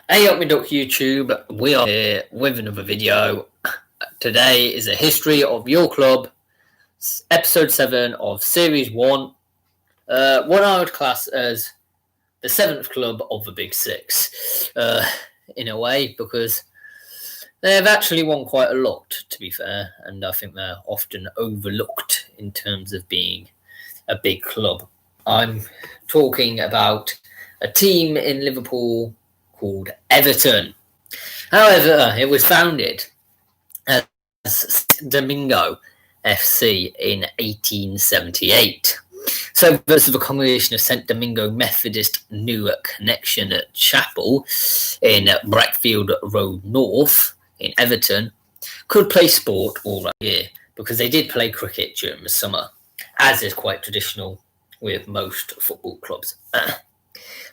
Hey up, me duck YouTube. We are here with another video. Today is a history of your club, episode 7 of series 1. One I would class as the 7th club of the Big Six, in a way, because they've actually won quite a lot, to be fair, and I think they're often overlooked in terms of being a big club. I'm talking about a team in Liverpool called Everton. However, it was founded as Domingo FC in 1878. So this is a combination of St. Domingo Methodist New Connection Chapel in Brackfield Road North in Everton could play sport all year because they did play cricket during the summer, as is quite traditional with most football clubs.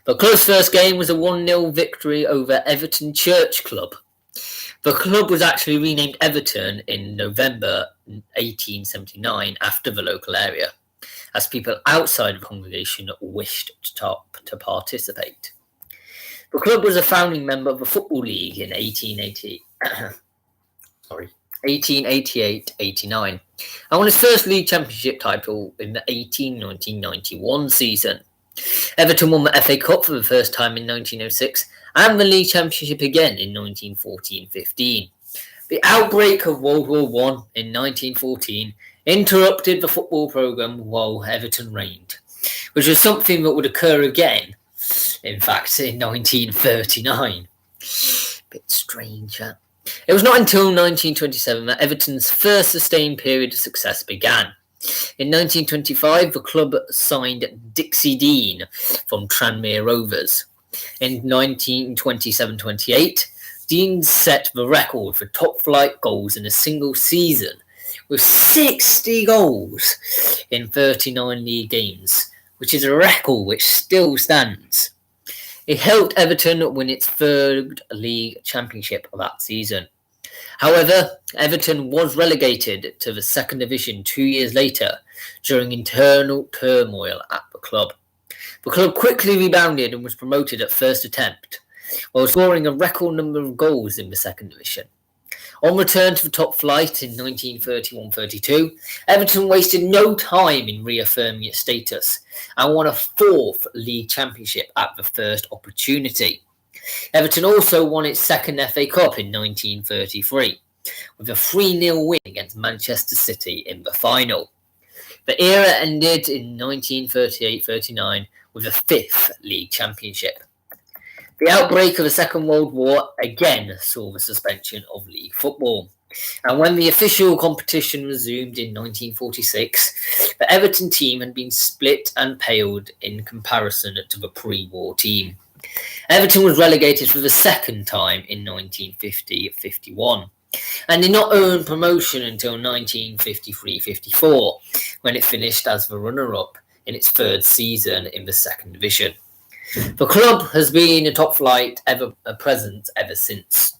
The club's first game was a 1-0 victory over Everton Church Club. The club was actually renamed Everton in November 1879 after the local area, as people outside of the congregation wished to participate. The club was a founding member of the Football League in 1888-89, and won its first league championship title in the 1890-91 season. Everton won the FA Cup for the first time in 1906 and the League Championship again in 1914-15. The outbreak of World War I in 1914 interrupted the football programme while Everton reigned, which was something that would occur again, in fact, in 1939. Bit strange, huh? It was not until 1927 that Everton's first sustained period of success began. In 1925, the club signed Dixie Dean from Tranmere Rovers. In 1927-28, Dean set the record for top-flight goals in a single season, with 60 goals in 39 league games, which is a record which still stands. It helped Everton win its third league championship that season. However, Everton was relegated to the second division 2 years later during internal turmoil at the club. The club quickly rebounded and was promoted at first attempt, while scoring a record number of goals in the second division. On return to the top flight in 1931-32, Everton wasted no time in reaffirming its status and won a fourth league championship at the first opportunity. Everton also won its second FA Cup in 1933, with a 3-0 win against Manchester City in the final. The era ended in 1938-39 with a fifth league championship. The outbreak of the Second World War again saw the suspension of league football, and when the official competition resumed in 1946, the Everton team had been split and paled in comparison to the pre-war team. Everton was relegated for the second time in 1950-51 and did not earn promotion until 1953-54, when it finished as the runner-up in its third season in the second division. The club has been a top flight presence ever since.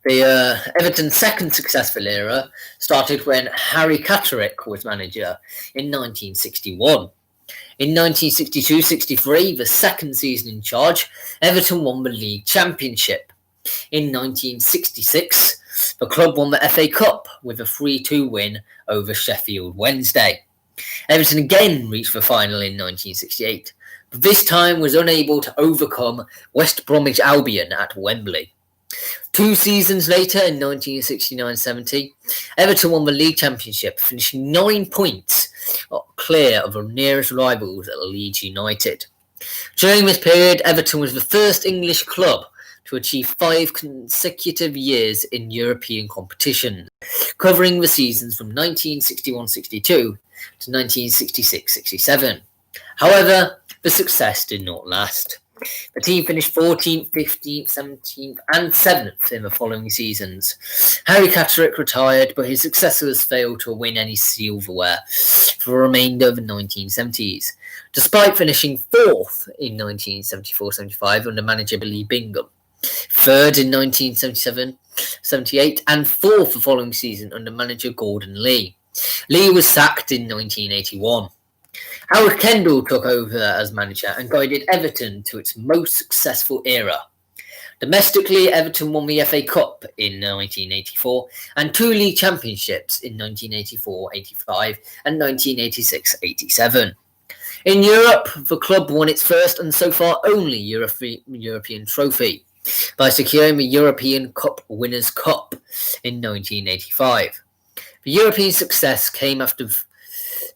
The Everton's second successful era started when Harry Catterick was manager in 1961. In 1962-63, the second season in charge, Everton won the league championship. In 1966, the club won the FA Cup with a 3-2 win over Sheffield Wednesday. Everton again reached the final in 1968, but this time was unable to overcome West Bromwich Albion at Wembley. 2 seasons later, in 1969-70, Everton won the league championship, finishing 9 points clear of the nearest rivals at Leeds United. During this period, Everton was the first English club to achieve 5 consecutive years in European competition, covering the seasons from 1961-62 to 1966-67. However, the success did not last. The team finished 14th, 15th, 17th and 7th in the following seasons. Harry Catterick retired, but his successors failed to win any silverware for the remainder of the 1970s, despite finishing 4th in 1974-75 under manager Billy Bingham, 3rd in 1977-78 and 4th the following season under manager Gordon Lee. Lee was sacked in 1981. Howard Kendall took over as manager and guided Everton to its most successful era, Domestically, Everton won the FA Cup in 1984 and 2 league championships in 1984-85 and 1986-87. In Europe, the club won its first and so far only European trophy by securing the European Cup Winners' Cup in 1985. The European success came after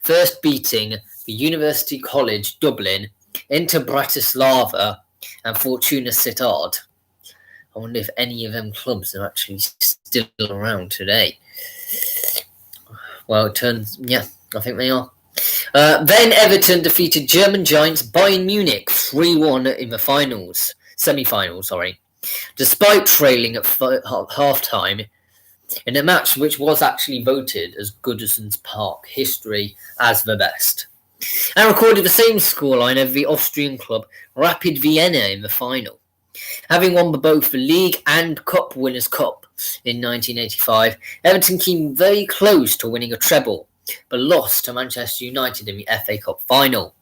first beating the University College Dublin, Inter Bratislava and Fortuna Sittard. I wonder if any of them clubs are actually still around today. Well, it turns, I think they are. Then Everton defeated German giants Bayern Munich 3-1 in the semi-finals, despite trailing at half-time in a match which was actually voted as Goodison's Park history as the best, and recorded the same scoreline of the Austrian club Rapid Vienna in the final. Having won both the League and Cup Winners' Cup in 1985, Everton came very close to winning a treble, but lost to Manchester United in the FA Cup final.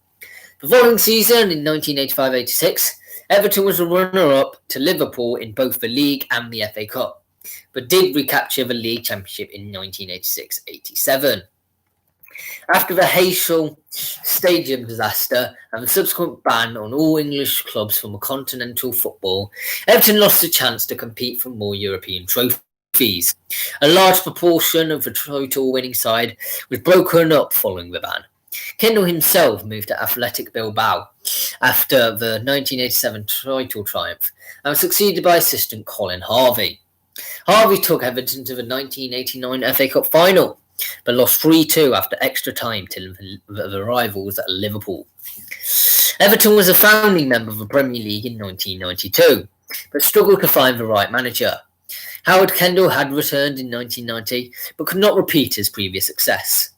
The following season, in 1985-86, Everton was a runner-up to Liverpool in both the League and the FA Cup, but did recapture the League Championship in 1986-87. After the Heysel Stadium disaster and the subsequent ban on all English clubs from continental football, Everton lost the chance to compete for more European trophies. A large proportion of the total winning side was broken up following the ban. Kendall himself moved to Athletic Bilbao after the 1987 title triumph and was succeeded by assistant Colin Harvey. Harvey took Everton to the 1989 FA Cup final, but lost 3-2 after extra time to the rivals at Liverpool. Everton was a founding member of the Premier League in 1992, but struggled to find the right manager. Howard Kendall had returned in 1990, but could not repeat his previous success.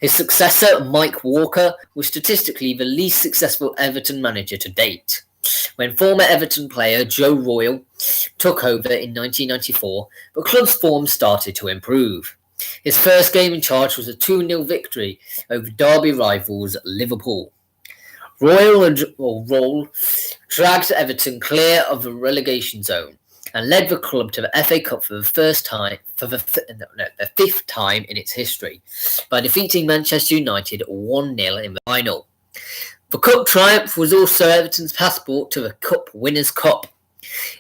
His successor, Mike Walker, was statistically the least successful Everton manager to date. When former Everton player Joe Royle took over in 1994, the club's form started to improve. His first game in charge was a 2-0 victory over derby rivals Liverpool. Royle dragged Everton clear of the relegation zone and led the club to the FA Cup for the fifth time in its history by defeating Manchester United 1-0 in the final. The cup triumph was also Everton's passport to the Cup Winners' Cup,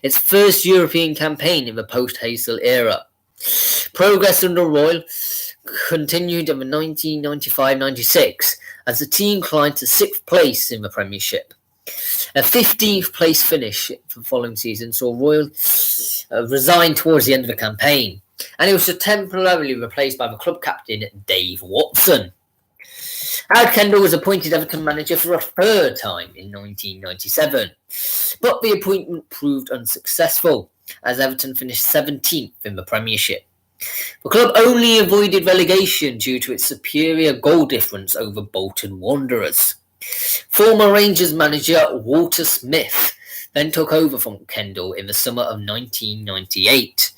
its first European campaign in the post-Heysel era. Progress under Royle continued in the 1995-96 as the team climbed to 6th place in the Premiership. A 15th place finish for the following season saw Royle resign towards the end of the campaign, and he was temporarily replaced by the club captain Dave Watson. Howard Kendall was appointed Everton manager for a third time in 1997, but the appointment proved unsuccessful as Everton finished 17th in the Premiership. The club only avoided relegation due to its superior goal difference over Bolton Wanderers. Former Rangers manager Walter Smith then took over from Kendall in the summer of 1998,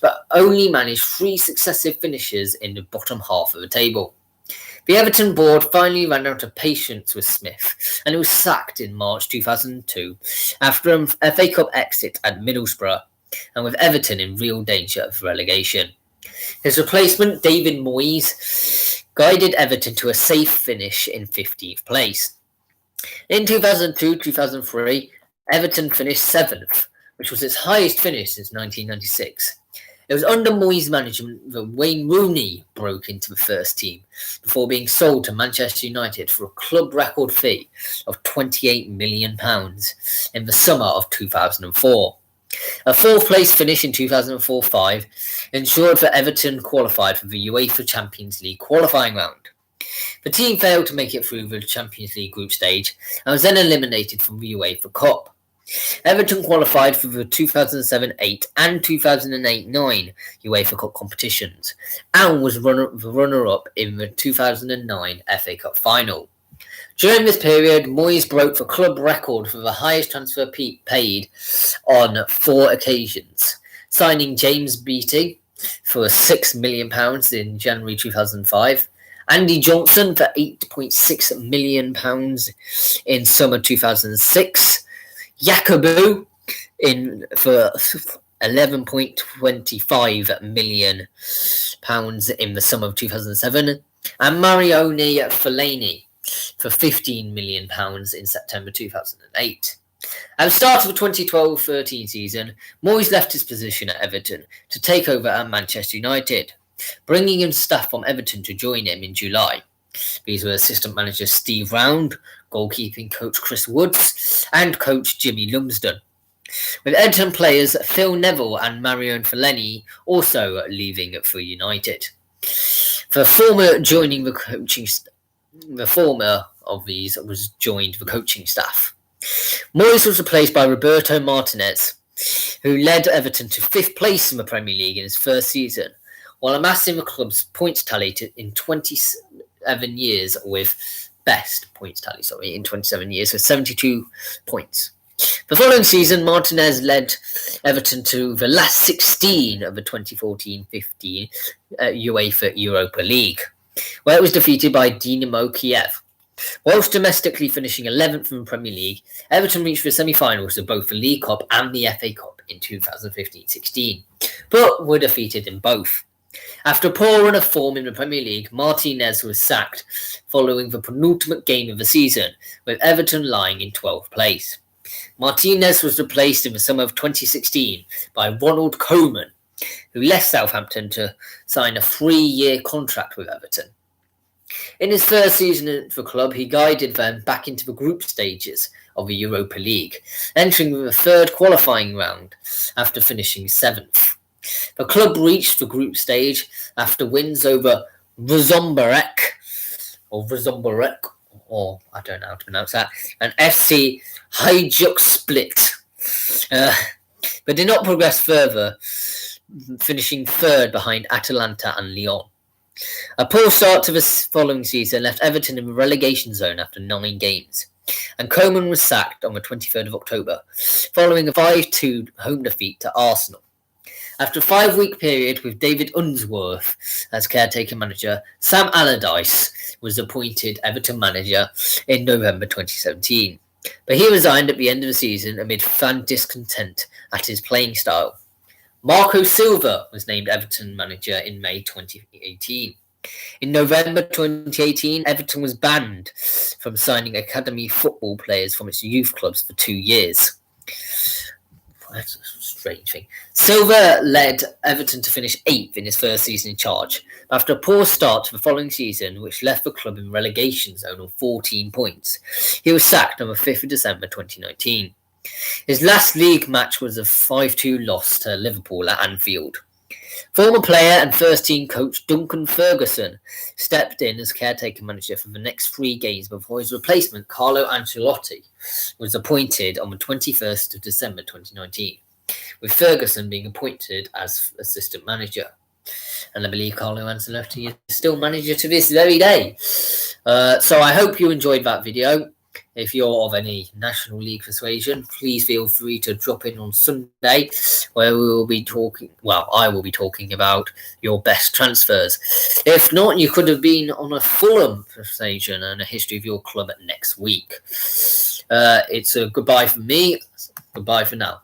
but only managed 3 successive finishes in the bottom half of the table. The Everton board finally ran out of patience with Smith, and he was sacked in March 2002 after an FA Cup exit at Middlesbrough, and with Everton in real danger of relegation. His replacement, David Moyes, guided Everton to a safe finish in 15th place. In 2002-2003, Everton finished 7th, which was its highest finish since 1996. It was under Moyes' management that Wayne Rooney broke into the first team before being sold to Manchester United for a club record fee of £28 million in the summer of 2004. A 4th place finish in 2004-05 ensured that Everton qualified for the UEFA Champions League qualifying round. The team failed to make it through the Champions League group stage and was then eliminated from the UEFA Cup. Everton qualified for the 2007-08 and 2008-09 UEFA Cup competitions and was the runner-up in the 2009 FA Cup final. During this period, Moyes broke the club record for the highest transfer paid on 4 occasions, signing James Beattie for £6 million in January 2005, Andy Johnson for £8.6 million in summer 2006, Yakubu for £11.25 million in the summer of 2007, and Marione Fellaini for £15 million in September 2008. At the start of the 2012-13 season, Moyes left his position at Everton to take over at Manchester United, bringing in staff from Everton to join him in July. These were assistant manager Steve Round, goalkeeping coach Chris Woods, and coach Jimmy Lumsden, with Everton players Phil Neville and Marione Fellaini also leaving for United. The former of these was joined the coaching staff. Moyes was replaced by Roberto Martinez, who led Everton to 5th place in the Premier League in his first season, while amassing the club's points tally in 27 years with in 27 years with 72 points. The following season, Martinez led Everton to the last 16 of the 2014-15 UEFA Europa League, where it was defeated by Dynamo Kiev. Whilst domestically finishing 11th in the Premier League, Everton reached the semi-finals of both the League Cup and the FA Cup in 2015-16, but were defeated in both. After a poor run of form in the Premier League, Martinez was sacked following the penultimate game of the season, with Everton lying in 12th place. Martinez was replaced in the summer of 2016 by Ronald Koeman, who left Southampton to sign a 3-year contract with Everton. In his first season at the club, he guided them back into the group stages of the Europa League, entering the 3rd qualifying round after finishing 7th. The club reached the group stage after wins over Razomberek, or I don't know how to pronounce that, and FC Hajduk Split, but did not progress further, finishing 3rd behind Atalanta and Lyon. A poor start to the following season left Everton in the relegation zone after 9 games, and Koeman was sacked on the 23rd of October, following a 5-2 home defeat to Arsenal. After a 5-week period with David Unsworth as caretaker manager, Sam Allardyce was appointed Everton manager in November 2017, but he resigned at the end of the season amid fan discontent at his playing style. Marco Silva was named Everton manager in May 2018. In November 2018, Everton was banned from signing academy football players from its youth clubs for 2 years. That's a strange thing. Silva led Everton to finish 8th in his first season in charge, after a poor start to the following season, which left the club in relegation zone on 14 points. He was sacked on the 5th of December 2019. His last league match was a 5-2 loss to Liverpool at Anfield. Former player and first-team coach Duncan Ferguson stepped in as caretaker manager for the next 3 games before his replacement, Carlo Ancelotti, was appointed on the 21st of December 2019, with Ferguson being appointed as assistant manager. And I believe Carlo Ancelotti is still manager to this very day. So I hope you enjoyed that video. If you're of any National League persuasion, please feel free to drop in on Sunday, where I will be talking about your best transfers. If not, you could have been on a Fulham persuasion and a history of your club next week. It's a goodbye from me. Goodbye for now.